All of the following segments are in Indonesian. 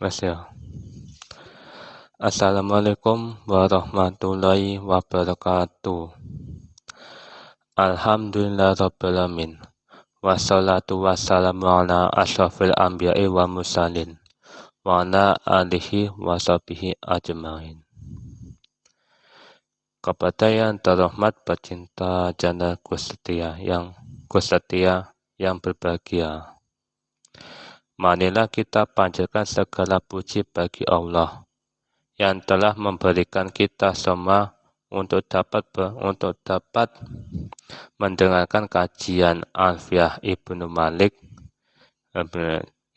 Mas ya. Assalamualaikum warahmatullahi wabarakatuh. Alhamdulillahirabbil alamin. Wassalatu wassalamu ala asyrafil anbiya'i wa mursalin wa ala alihi wa sahbihi ajmain. Kepada yang terhormat pecinta janda Gusetia yang berbahagia. Marilah kita panjatkan segala puji bagi Allah yang telah memberikan kita semua untuk dapat mendengarkan kajian Alfiah Ibnu Malik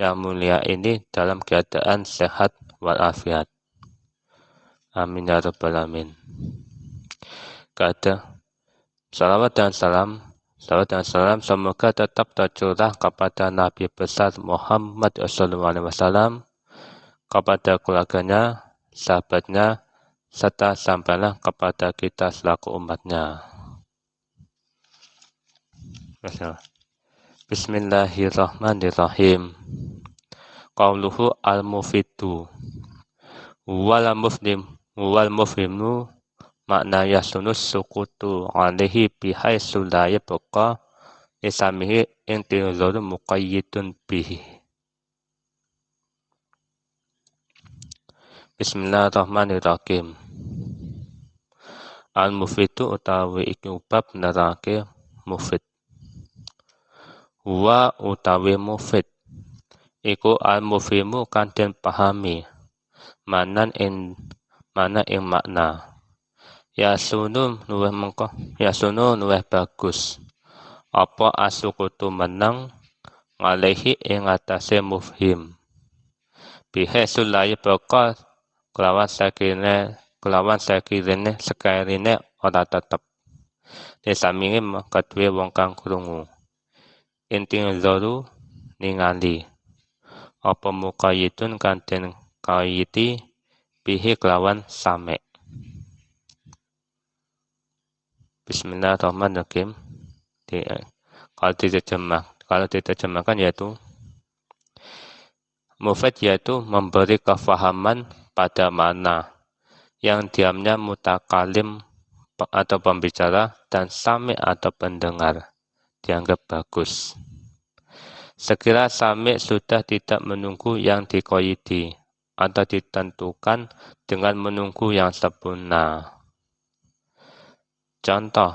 yang mulia ini dalam keadaan sehat walafiat. Amin ya rabbal alamin. Salawat dan salam semoga tetap tercurah kepada Nabi besar Muhammad SAW, kepada keluarganya, sahabatnya, serta sampailah kepada kita selaku umatnya. Bismillahirrahmanirrahim. Qauluhu al-mufidu wal mufhimu makna yasunus sukutu alaihi bihaisu la yabqa isamihi intizaru muqayyidun bihi. Bismillahirrahmanirrahim. Al-mufidu utawi iki bab nerake mufid. Wa utawi mufid iku al-mufhimu kan den pahami mana ing makna. Yasunu luweh bagus apa asukutu menang alaihi ing atase mufhim bihaitsu la yabqa kelawan sekirine ora tetep disamingi kedue wong kang krungu inti zaru ningali apa muqayyidun kan den qayyiti bihi kelawan same. Bismillahirrahmanirrahim. Kalau diterjemahkan yaitu mufid yaitu memberi kefahaman pada mana yang diamnya mutakalim atau pembicara dan sami atau pendengar dianggap bagus. Sekira sami sudah tidak menunggu yang dikoyidi atau ditentukan dengan menunggu yang sempurna. Contoh,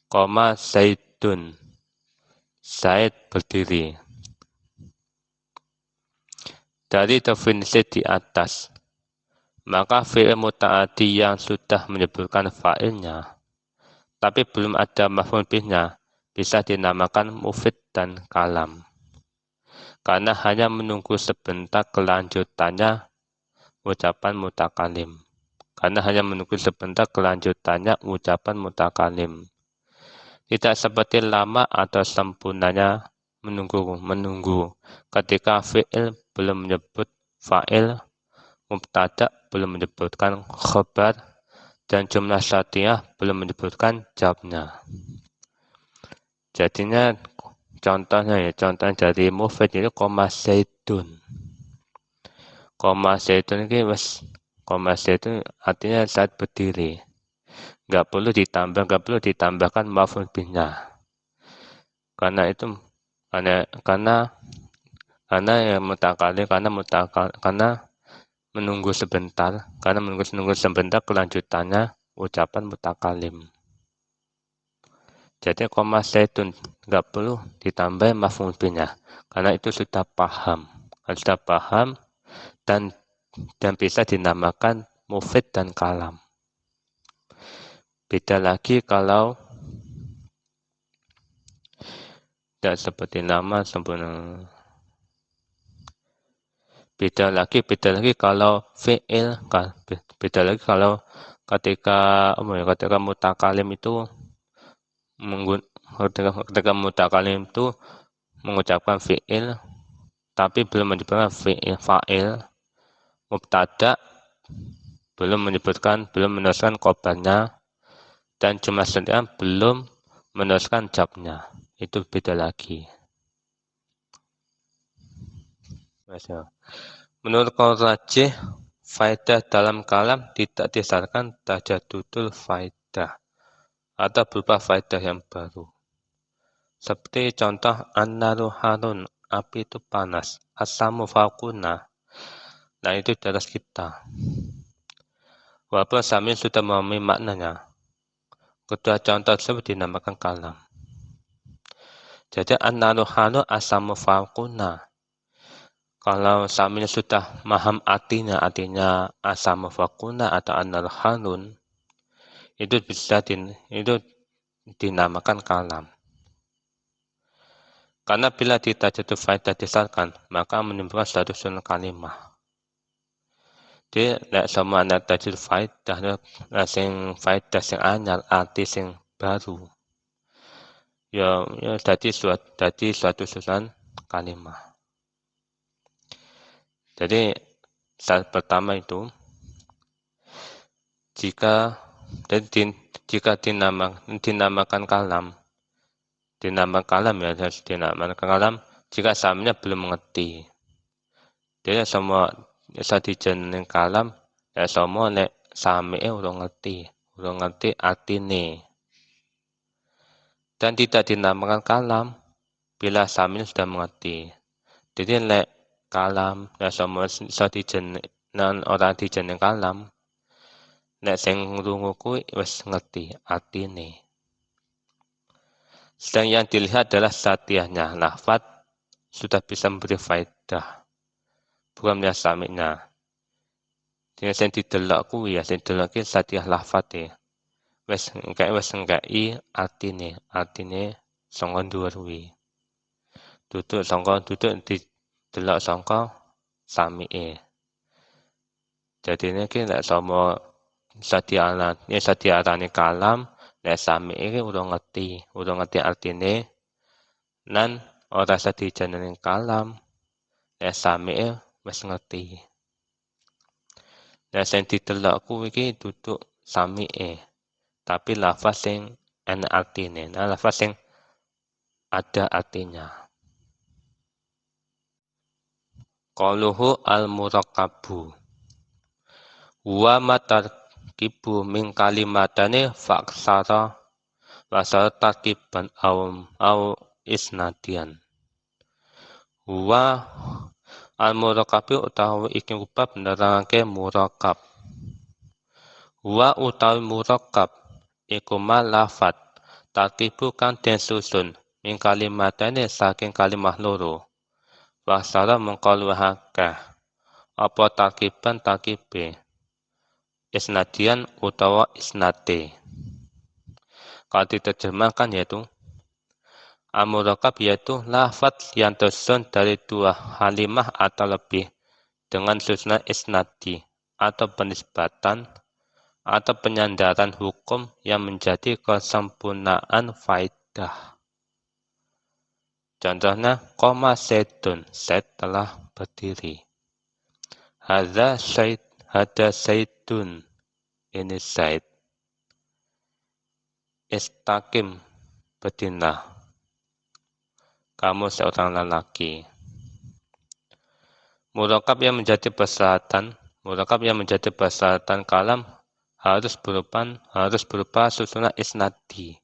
koma Zaidun, Zaid berdiri. Dari definisi di atas, maka fi'il muta'addi yang sudah menyebutkan fa'ilnya, tapi belum ada maf'ul bihnya, bisa dinamakan mufid dan kalam. Karena hanya menunggu sebentar kelanjutannya ucapan mutakalim. Tidak seperti lama atau sempurnanya menunggu ketika fi'il belum menyebut fa'il, mubtada belum menyebutkan khobar, dan jumlah syartiyah belum menyebutkan jawabnya. Jadinya contohnya dari mufid itu koma Zaidun. Koma Zaidun ini koma Zaidun artinya Zaid berdiri. Nggak perlu ditambahkan maf'ul bihnya. Karena menunggu sebentar kelanjutannya ucapan mutakalim. Jadi koma Zaidun nggak perlu ditambah maf'ul bihnya karena itu sudah paham dan bisa dinamakan mufid dan kalam. Beda lagi kalau tidak seperti nama sempurna. Beda lagi kalau fi'il, beda lagi kalau ketika mutakalim itu mengucapkan fi'il tapi belum menyebutkan fa'il, mubtada belum meneruskan khobarnya, dan jumlah syartiyah belum meneruskan jawabnya. Itu beda lagi. Menurut kaul rajih, faedah dalam kalam tidak disyaratkan tajadudul faedah atau berupa faedah yang baru. Seperti contoh an-naru harun, api itu panas, as-samu fawquna, nah itu di atas kita. Walaupun sami sudah memahami maknanya, kedua contoh tersebut dinamakan kalam. Jadi an-naru harun, as-samu fawquna. Kalau samil sudah paham artinya asama fakuna atau an-naru harun, itu bisa itu dinamakan kalam. Karena bila ditajadul faedah disarkan, maka menimbulkan suatu sunnah kalimah. Jadi, lek sama anak tajadul faedah, sing faedah sing anyar, arti sing baru. Ya dadi suatu susunan kalimah. Jadi, saat pertama itu, jika dinamakan kalam, ya harus dinamakan kalam jika samanya belum mengerti. Jadi semua bisa dijeneng kalam, ya semua nek sami'e urung ngerti artine. Dan tidak dinamakan kalam bila sami'e sudah mengerti. Jadi nek kalam ya semua bisa dijeneng ora dijeneng kalam, nek sing ngrungu kuwi wis ngerti artine. Sedang yang dilihat adalah satiyahnya, lafaz sudah bisa memberi faedah, bukan melihat sami'nya. Dengan sing didelok kuwi ya, sing didelok ki satiyah lafate. Wis ngkai artine saka dhuwur kuwi. Duduk didelok saka sami'e. Jadine ki nek sama sadiarane kalam, nek sami'e ki urung ngerti artine, lan ora sadijenenge kalam, nek sami'e wis ngerti. Nek sing didelok kuwi iki duduk sami'e, tapi lafaz sing ana artine, nah lafaz sing ada artinya. Qauluhu al-murakkabu wa matarkibu min kalimatane faksara wasal tarkiban au isnadian. Wa al-murakkabi utawi iki rubab nerangake murakkab. Wa utawi murakkab iku lafat tarkibu kang den susun min kalimatane saking kalimah loro. Wasara mengko luwihake apa tarkibe isnadian utawa isnate. Kalau diterjemahkan yaitu al-murakkab yaitu lafaz yang tersusun dari dua kalimah atau lebih dengan susunan isnadi atau penisbatan atau penyandaran hukum yang menjadi kesempurnaan faedah. Contohnya, koma zaidun, Zaid telah berdiri. Hada zaidun, ini Zaid. Istaqim, berdirilah. Kamu seorang lelaki. Murakkab yang menjadi persyaratan kalam harus berupa susunan isnadi.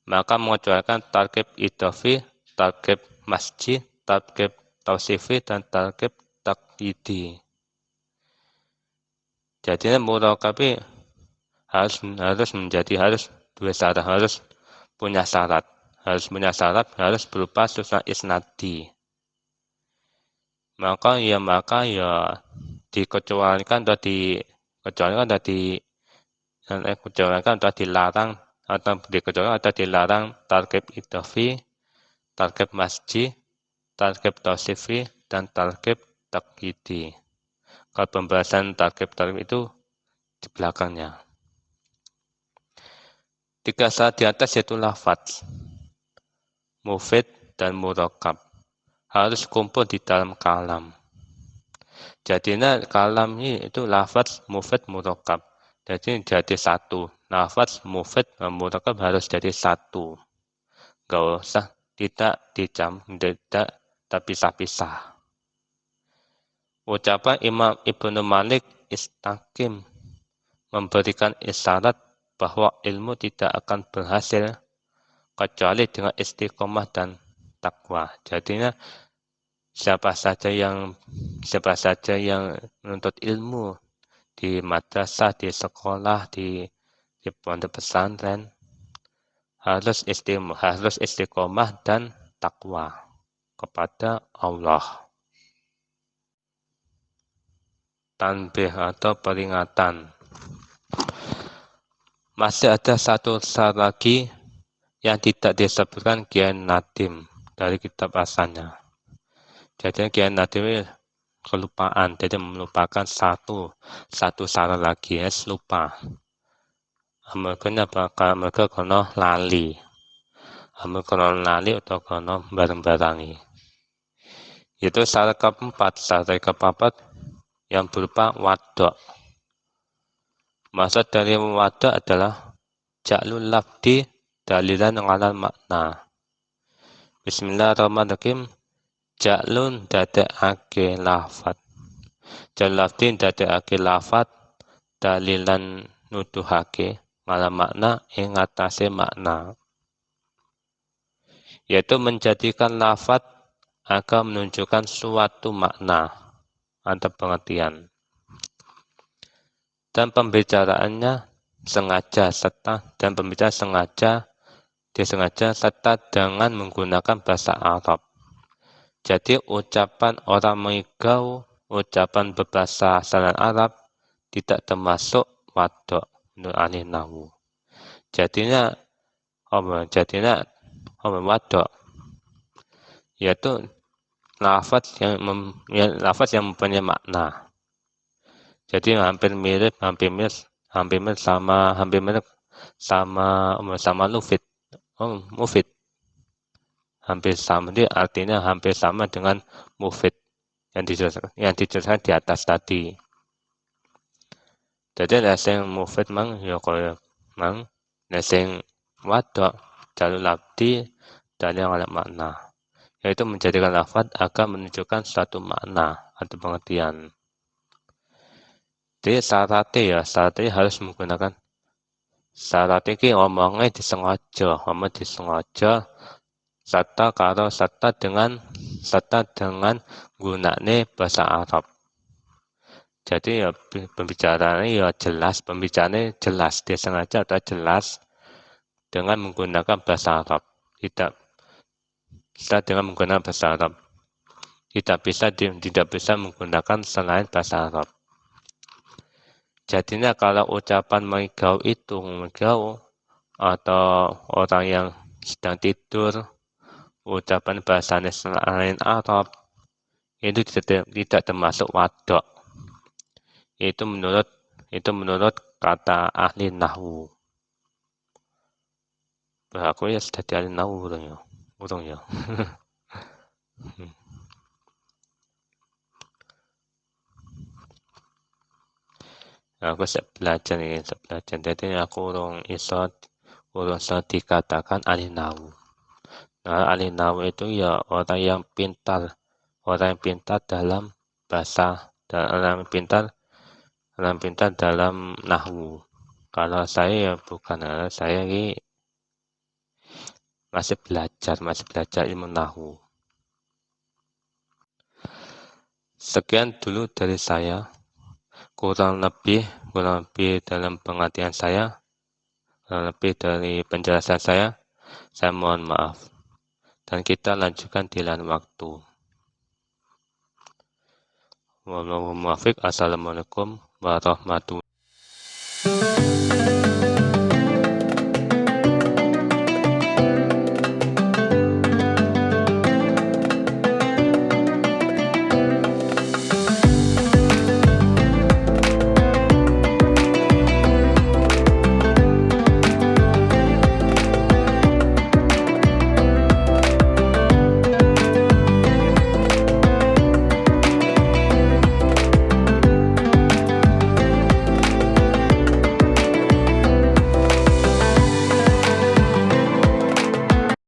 Maka mengecualikan tarkib idofi, tarkib masjid, tarkib tausifi, dan tarkib takyidi. Jadi murakkab harus punya syarat, harus berupa susunan isnadi. Maka dikecualikan atau dilarang tarkib idofi, tarkib masjid, tarkib tausifi, dan tarkib takyidi. Kalau pembahasan tarkib itu di belakangnya. 3 syarat di atas yaitu lafaz, mufid, dan murakkab harus kumpul di dalam kalam. Jadinya kalam ini itu lafaz, mufid, murakkab. Jadi satu. Lafaz, mufid, dan murakkab harus jadi satu. Tidak tapi pisah-pisah. Ucapan Imam Ibnu Malik Istaqim memberikan isyarat bahwa ilmu tidak akan berhasil kecuali dengan istiqomah dan takwa. Jadinya siapa saja yang menuntut ilmu di madrasah, di sekolah, di pondok pesantren harus istiqomah dan takwa kepada Allah. Tanbih atau peringatan. Masih ada satu syarat lagi yang tidak disebutkan Kiai Nadim dari kitab asalnya. Jadi Kiai Nadim kelupaan, jadi melupakan satu syarat lagi, ya, lupa. Mereka kono lali. Kono lali atau kono bareng-barangi. Itu syarat keempat yang berupa wadok. Maksud dari wadok adalah ja'lul lafdi dalilan alal makna. Bismillahirrahmanirrahim. Ja'lun dadekake lafat. Ja'lul lafdi dadekake lafat dalilan nuduhake ala makna ing atase makna. Yaitu menjadikan lafat agar menunjukkan suatu makna atau pengertian. Dan pembicaraannya disengaja serta dengan menggunakan bahasa Arab. Jadi ucapan orang mengigau, ucapan berbahasa selain Arab tidak termasuk wadok menurut ahli nahwu. Jadinya wadok yaitu lafaz yang mempunyai makna. Jadi hampir mirip sama lufid. Mufid. Hampir sama, dia artinya hampir sama dengan mufid yang dijelaskan di atas tadi. Jadi sing mufid mang ya kaya mang sing wadok jalul labdi dan yang ada makna, yaitu menjadikan lafaz agar menunjukkan suatu makna atau pengertian. Jadi syaratnya harus menggunakan syaratnya ki ngomongnya disengaja serta dengan gunane bahasa Arab. Jadi ya pembicaranya jelas, disengaja atau jelas dengan menggunakan bahasa Arab. Tidak dengan menggunakan bahasa Arab. Tidak bisa menggunakan selain bahasa Arab. Jadinya kalau ucapan mengigau atau orang yang sedang tidur, ucapan bahasanya selain Arab itu tidak termasuk wadok. Itu menurut kata ahli nahwu. Aku ya sudah ahli nahwu urung ya. Aku belajar. Jadi aku urung iso dikatakan ahli nahwu. Nah, ahli nahwu itu ya orang yang pintar dalam bahasa, orang pintar dalam nahwu. Kalau saya ya bukan, saya ini masih belajar ilmu nahwu. Sekian dulu dari saya. Kurang lebih dalam pengertian saya, kurang lebih dari penjelasan saya mohon maaf. Dan kita lanjutkan di lain waktu. Wallahul muwaffiq. Assalamualaikum warahmatullahi wabarakatuh.